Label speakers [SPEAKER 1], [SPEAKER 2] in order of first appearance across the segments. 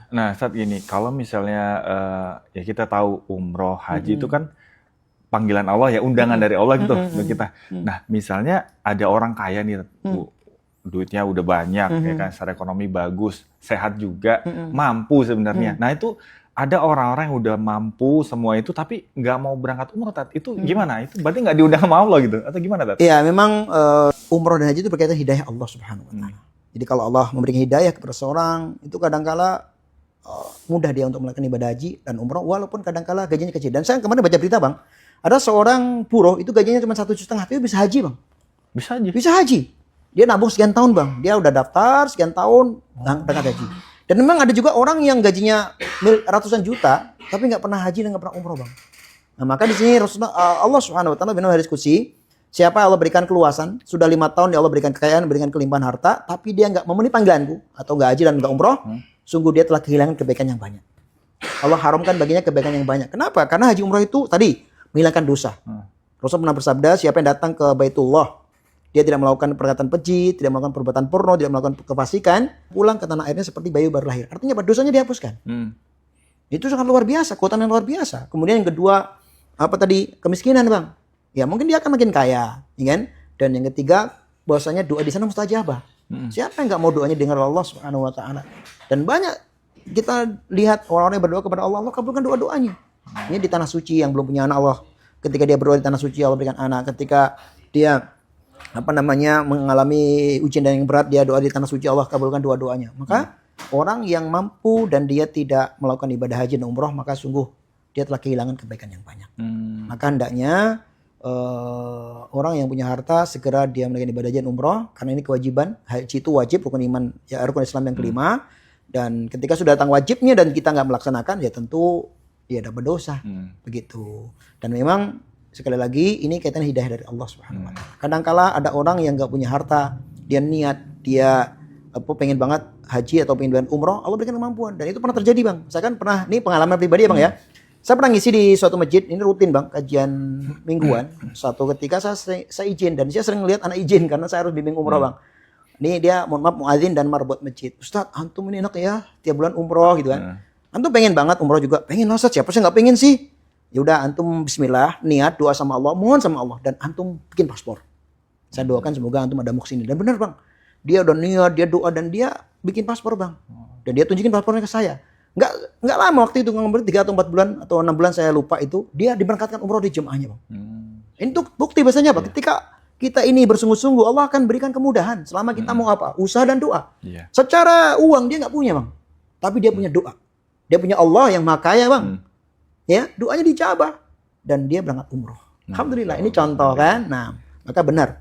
[SPEAKER 1] Nah, saat gini, kalau misalnya ya kita tahu umroh, haji itu kan panggilan Allah ya, undangan dari Allah gitu buat kita. Nah, misalnya ada orang kaya nih, duitnya udah banyak, ya kan, secara ekonomi bagus, sehat juga, mampu sebenarnya. Nah, itu ada orang-orang yang udah mampu semua itu, tapi nggak mau berangkat umroh, Tat. Itu gimana? Itu berarti nggak diundang sama Allah gitu? Atau gimana, Tat?
[SPEAKER 2] Iya, memang umroh dan haji itu berkaitan hidayah Allah Subhanahu wa Ta'ala. Jadi kalau Allah memberikan hidayah kepada seorang, itu kadangkala mudah dia untuk melakukan ibadah haji dan umroh, walaupun kadangkala gajinya kecil. Dan saya kemarin baca berita, Bang, ada seorang buruh itu gajinya cuma 1,5 juta, tapi bisa haji, Bang.
[SPEAKER 1] Bisa aja.
[SPEAKER 2] Bisa haji. Dia nabung sekian tahun, Bang. Dia udah daftar sekian tahun berangkat haji. Dan memang ada juga orang yang gajinya ratusan juta, tapi nggak pernah haji dan nggak pernah umroh, Bang. Nah, maka di sini Rasulullah, Allah Subhanahu wa Ta'ala benar hadis qudsi, siapa Allah berikan keluasan, sudah 5 tahun ya Allah berikan kekayaan, berikan kelimpahan harta, tapi dia nggak memenuhi panggilanku atau nggak haji dan nggak umroh, sungguh dia telah kehilangan kebaikan yang banyak. Allah haramkan baginya kebaikan yang banyak. Kenapa? Karena haji umroh itu tadi menghilangkan dosa. Rasul pernah bersabda, siapa yang datang ke Baitullah, dia tidak melakukan perkataan keji, tidak melakukan perbuatan porno, tidak melakukan kefasikan, pulang ke tanah airnya seperti bayi baru lahir. Artinya apa? Dosanya dihapuskan. Itu sangat luar biasa, keutamaan yang luar biasa. Kemudian yang kedua, apa tadi? Kemiskinan, Bang. Ya mungkin dia akan makin kaya, ya kan? Dan yang ketiga, bahwasanya doa di sana mustajabah. Siapa yang nggak mau doanya dengar Allah Subhanahu wa Ta'ala? Dan banyak kita lihat orang-orang yang berdoa kepada Allah, Allah kabulkan doa-doanya. Ini di tanah suci yang belum punya anak, Allah ketika dia berdoa di tanah suci Allah berikan anak. Ketika dia mengalami ujian yang berat, dia doa di tanah suci, Allah kabulkan doa-doanya. Maka orang yang mampu dan dia tidak melakukan ibadah haji dan umroh, maka sungguh dia telah kehilangan kebaikan yang banyak. Maka hendaknya orang yang punya harta segera dia melakukan ibadah haji dan umroh, karena ini kewajiban. Haji itu wajib, rukun iman, ya rukun Islam yang kelima. Dan ketika sudah datang wajibnya dan kita nggak melaksanakan, ya tentu dia dapat dosa. Begitu. Dan memang sekali lagi ini kaitan hidayah dari Allah Subhanahu wa Ta'ala. Kadangkala ada orang yang nggak punya harta, dia niat, dia pengen banget haji atau pengen banget umroh, Allah berikan kemampuan. Dan itu pernah terjadi, Bang. Saya kan pernah, ini pengalaman pribadi ya, Bang ya. Saya pernah ngisi di suatu masjid, ini rutin, Bang, kajian mingguan. Suatu ketika saya izin, dan saya sering lihat anak izin karena saya harus bimbing umroh, Bang. Ini dia, mohon maaf, muadzin dan marbot masjid. Ustadz, antum ini enak ya, tiap bulan umroh gitu kan. Antum pengen banget umroh juga, pengen lah Ustadz, siapa sih nggak pengen sih? Ya udah, antum bismillah, niat, doa sama Allah, mohon sama Allah, dan antum bikin paspor. Saya doakan semoga antum ada muksini. Dan benar, Bang, dia udah niat, dia doa, dan dia bikin paspor, Bang. Dan dia tunjukin paspornya ke saya. Nggak lama waktu itu, nggak 3 atau 4 bulan atau 6 bulan, saya lupa itu, dia diberangkatkan umroh di jemaahnya, Bang. Ini tuh bukti bahasanya, Bang, ketika kita ini bersungguh-sungguh, Allah akan berikan kemudahan selama kita mau apa? Usaha dan doa. Secara uang dia nggak punya, Bang, tapi dia punya doa. Dia punya Allah yang maha kaya, Bang. Ya, doanya dijabah dan dia berangkat umroh. Alhamdulillah, ini contoh kan. Nah, maka benar,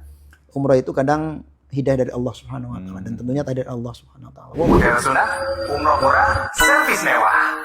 [SPEAKER 2] umroh itu kadang hidayah dari Allah Subhanahu wa Ta'ala, dan tentunya tadi dari Allah Subhanahu wa Ta'ala.
[SPEAKER 3] Mutiara Sunnah, umroh murah, servis mewah.